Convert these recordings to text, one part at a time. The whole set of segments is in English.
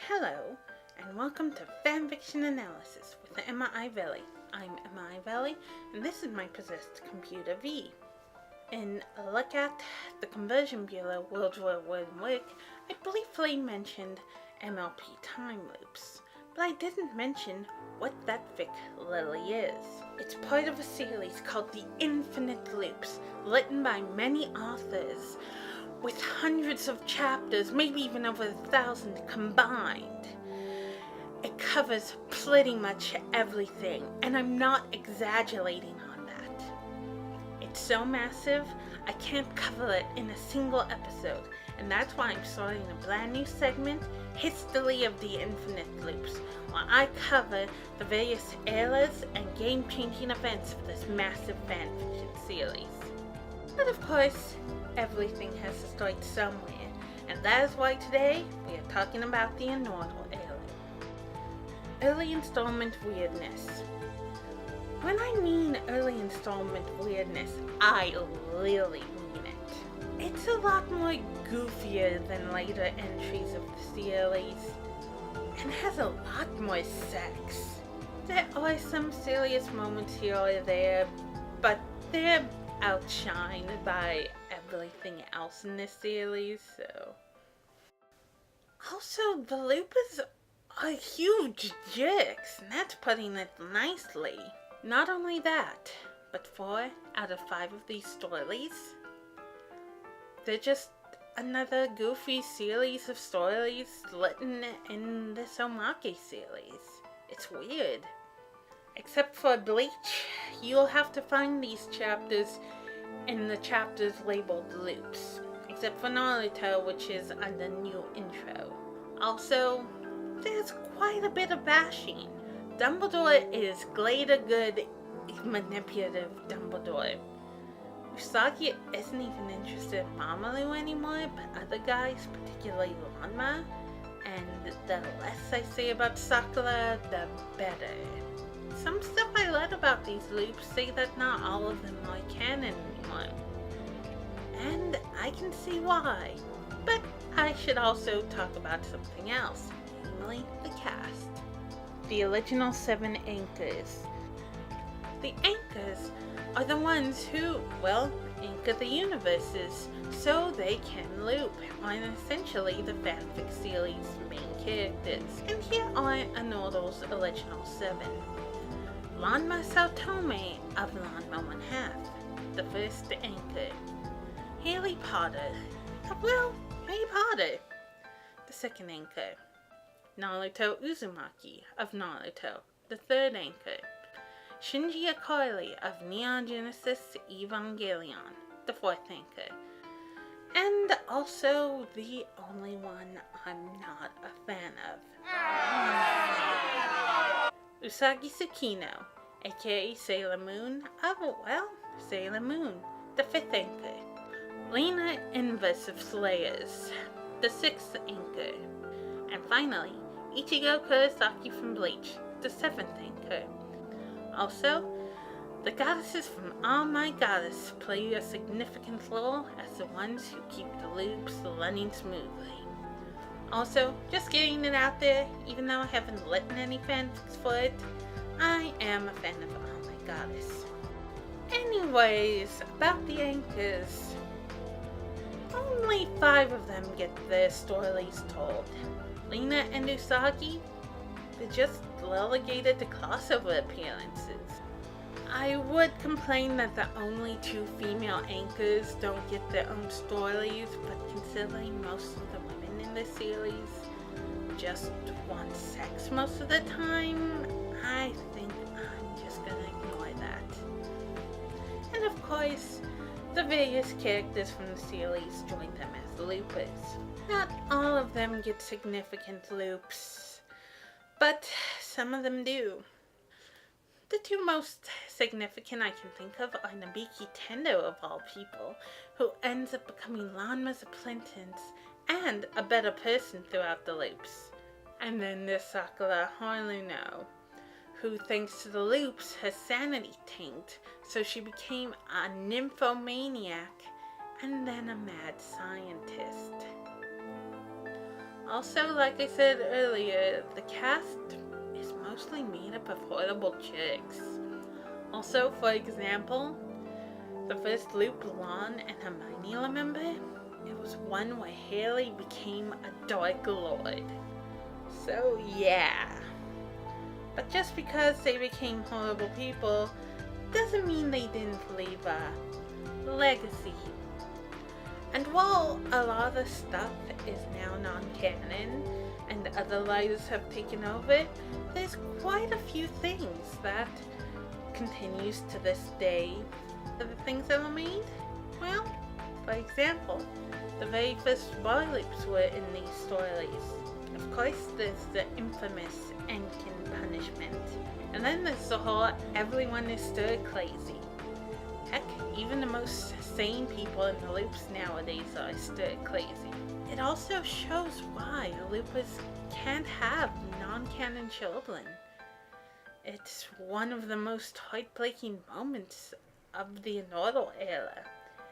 Hello, and welcome to Fanfiction Analysis with Emma Ivelli. I'm Emma Ivelli, and this is my possessed computer V. In a look at the Conversion Bureau World War I work, I briefly mentioned MLP time loops, but I didn't mention what that fic really is. It's part of a series called The Infinite Loops, written by many authors, with hundreds of chapters, maybe even over 1,000 combined. It covers pretty much everything, and I'm not exaggerating on that. It's so massive, I can't cover it in a single episode, and that's why I'm starting a brand new segment, History of the Infinite Loops, where I cover the various eras and game-changing events of this massive fanfiction series. But of course, everything has to start somewhere, and that is why today we are talking about the Innortal era. Early installment weirdness. When I mean early installment weirdness, I really mean it. It's a lot more goofier than later entries of the series, and has a lot more sex. There are some serious moments here or there, but they're outshined by everything else in this series, so. Also, the loopers are huge jerks, and that's putting it nicely. Not only that, but 4 out of 5 of these stories, they're just another goofy series of stories written in this Omake series. It's weird. Except for Bleach, you'll have to find these chapters in the chapters labeled loops. Except for Naruto, which is under new intro. Also, there's quite a bit of bashing. Dumbledore is greater good, manipulative Dumbledore. Usagi isn't even interested in Mamoru anymore, but other guys, particularly Ranma. And the less I say about Sakura, the better. Some stuff I read about these loops say that not all of them are canon anymore. And I can see why. But I should also talk about something else, namely the cast. The original 7 anchors. The anchors are the ones who, well, anchor the universes so they can loop on essentially the fanfic series' main characters. And here are Innortal's original 7. Ranma Saotome of Ranma 1/2, the first anchor. Harry Potter, Harry Potter, the second anchor. Naruto Uzumaki of Naruto, the third anchor. Shinji Ikari of Neon Genesis Evangelion, the fourth anchor. And also the only one I'm not a fan of. Usagi Tsukino, aka Sailor Moon of, Sailor Moon, the 5th anchor. Lena Inverse of Slayers, the 6th anchor. And finally, Ichigo Kurosaki from Bleach, the 7th anchor. Also, the goddesses from All My Goddess play a significant role as the ones who keep the loops running smoothly. Also, just getting it out there, even though I haven't written any fanfics for it, I am a fan of All My Goddess. Anyways, about the anchors. Only 5 of them get their stories told. Lena and Usagi, they're just relegated to crossover appearances. I would complain that the only 2 female anchors don't get their own stories, but considering most of the women in the series just want sex most of the time, I think I'm just gonna ignore that. And of course, the various characters from the series join them as loopers. Not all of them get significant loops, but some of them do. The 2 most significant I can think of are Nabiki Tendo of all people, who ends up becoming Ranma's apprentice and a better person throughout the loops. And then there's Sakura Haruno, who thanks to the loops her sanity tanked, so she became a nymphomaniac and then a mad scientist. Also, like I said earlier, the cast is mostly made up of horrible chicks. Also, for example, the first loop Ron and Hermione remember, it was one where Haley became a Dark Lord. So yeah. But just because they became horrible people doesn't mean they didn't leave a legacy. And while a lot of the stuff is now non-canon and other writers have taken over, there's quite a few things that continues to this day. The things that were made? Well, for example, the very first bar loops were in these stories. Of course, there's the infamous Enkin punishment. And then there's the whole everyone is stir crazy. Heck, even the most sane people in the loops nowadays are stir crazy. It also shows why loopers can't have non-canon children. It's one of the most heartbreaking moments of the Innortal era,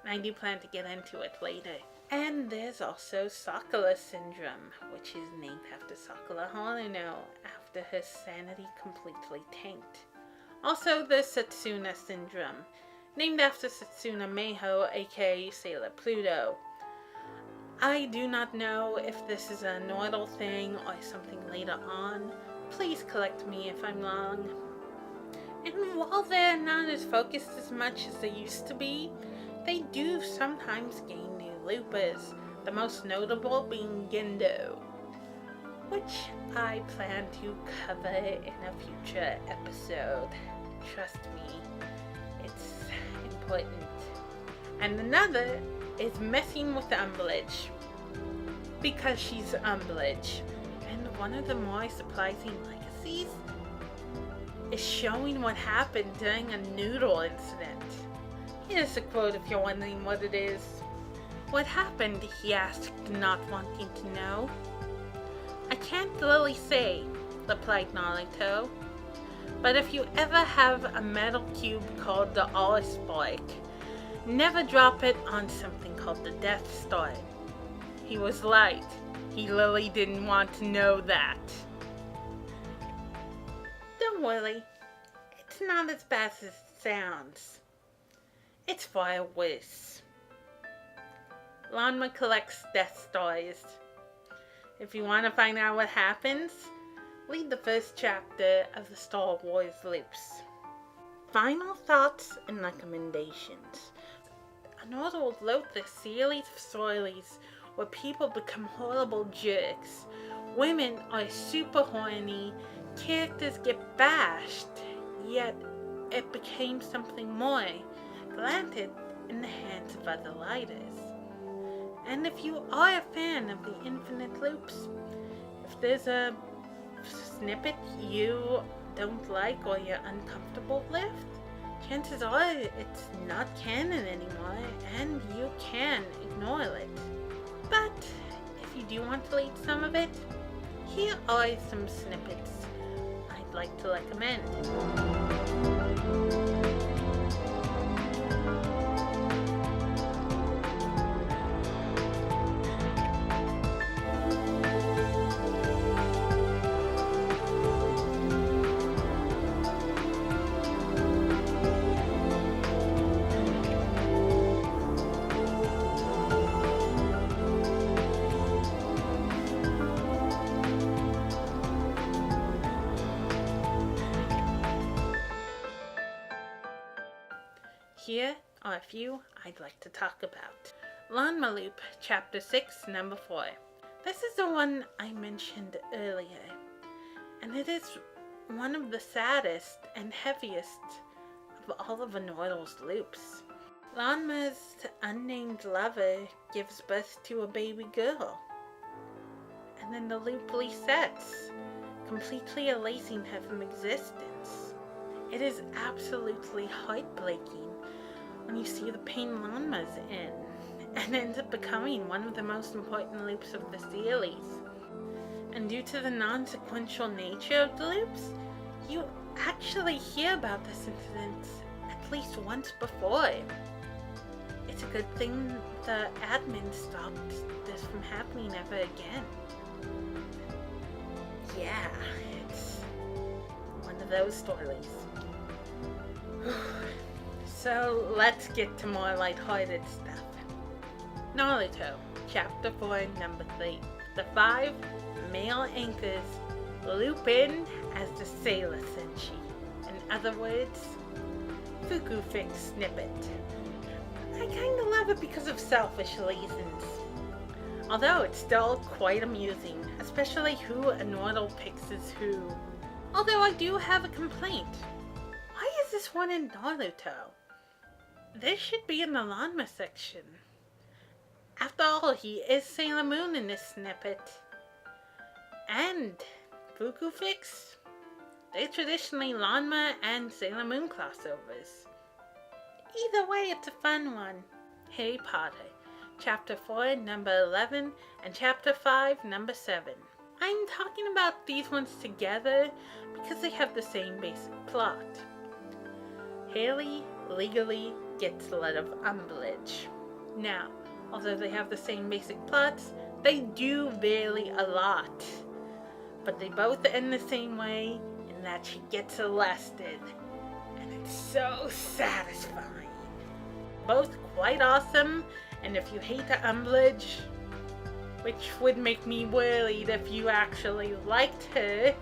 and I do plan to get into it later. And there's also Sakura syndrome, which is named after Sakura Haruno, after her sanity completely tanked. Also, there's Setsuna syndrome, named after Setsuna Meiho, aka Sailor Pluto. I do not know if this is a Innortal thing or something later on. Please correct me if I'm wrong. And while they're not as focused as much as they used to be, they do sometimes gain new loopers, the most notable being Gendo, which I plan to cover in a future episode. Trust me, it's important. And another is messing with Umbridge, because she's Umbridge. And one of the more surprising legacies is showing what happened during a noodle incident. Here's a quote if you're wondering what it is. "What happened?" he asked, not wanting to know. "I can't really say," replied Naruto. "But if you ever have a metal cube called the Allspark, never drop it on something called the Death Star." He was right. He really didn't want to know that. Don't worry, it's not as bad as it sounds. It's far worse. Ranma collects Death Stars. If you want to find out what happens, read the first chapter of the Star Wars loops. Final thoughts and recommendations. Innortal wrote this series of stories where people become horrible jerks. Women are super horny, characters get bashed, yet it became something more, granted in the hands of other writers. And if you are a fan of the infinite loops, if there's a snippet you don't like or you're uncomfortable with, chances are it's not canon anymore and you can ignore it. But if you do want to read some of it, here are some snippets I'd like to recommend. Here are a few I'd like to talk about. Ranma Loop, Chapter 6, Number 4. This is the one I mentioned earlier, and it is one of the saddest and heaviest of all of Innortal's loops. Ranma's unnamed lover gives birth to a baby girl, and then the loop resets, completely erasing her from existence. It is absolutely heartbreaking when you see the pain Ranma's in, and ends up becoming one of the most important loops of the series. And due to the non-sequential nature of the loops, you actually hear about this incident at least once before. It's a good thing the admin stopped this from happening ever again. those stories. So let's get to more lighthearted stuff. Naruto, Chapter 4, Number 3. The 5 male anchors loop in as the Sailor Senshi. In other words, Fanfic snippet. I kinda love it because of selfish reasons. Although it's still quite amusing, especially who Innortal picks as who. Although I do have a complaint. Why is this one in Naruto? This should be in the Ranma section. After all, he is Sailor Moon in this snippet. And Fanfics, they're traditionally Ranma and Sailor Moon crossovers. Either way, it's a fun one. Harry Potter, Chapter 4, Number 11, and Chapter 5, Number 7. I'm talking about these ones together because they have the same basic plot. Harry legally gets rid of Umbridge. Now, although they have the same basic plots, they do vary a lot. But they both end the same way, in that she gets arrested. And it's so satisfying. Both quite awesome, and if you hate the Umbridge, which would make me worried if you actually liked her,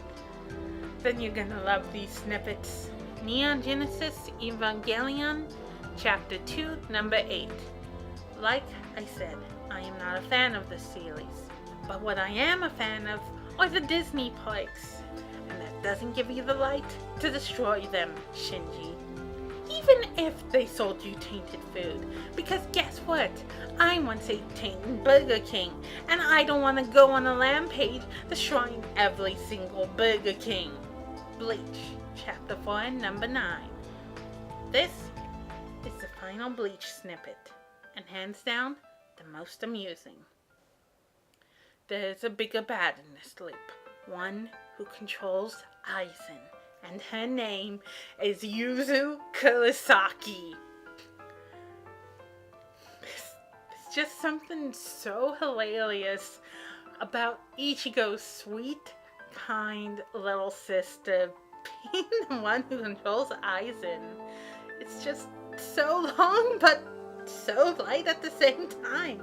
then you're gonna love these snippets. Neon Genesis Evangelion, Chapter 2, Number 8. Like I said, I am not a fan of this series, but what I am a fan of are the Disney parks, and that doesn't give you the right to destroy them, Shinji. Even if they sold you tainted food, because guess what? I once ate tainted Burger King, and I don't want to go on a rampage destroying every single Burger King. Bleach, Chapter 4, Number 9. This is the final Bleach snippet, and hands down, the most amusing. There's a bigger bad in this loop, one who controls Aizen, and her name is Yuzu Kurosaki. There's just something so hilarious about Ichigo's sweet, kind little sister being the one who controls Aizen. It's just so long, but so light at the same time.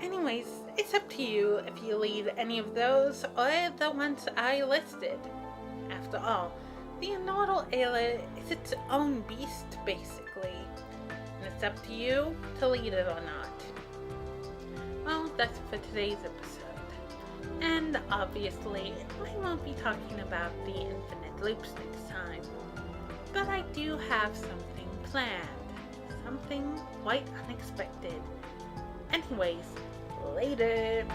Anyways, it's up to you if you lead any of those or the ones I listed. After all, the Innortal era is its own beast, basically. And it's up to you to lead it or not. Well, that's it for today's episode. And obviously, I won't be talking about the infinite loops next time. But I do have something planned. Something quite unexpected. Anyways, later!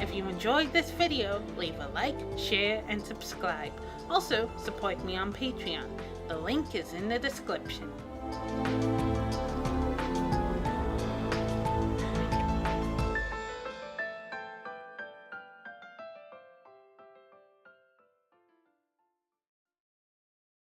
If you enjoyed this video, leave a like, share, and subscribe. Also, support me on Patreon. The link is in the description.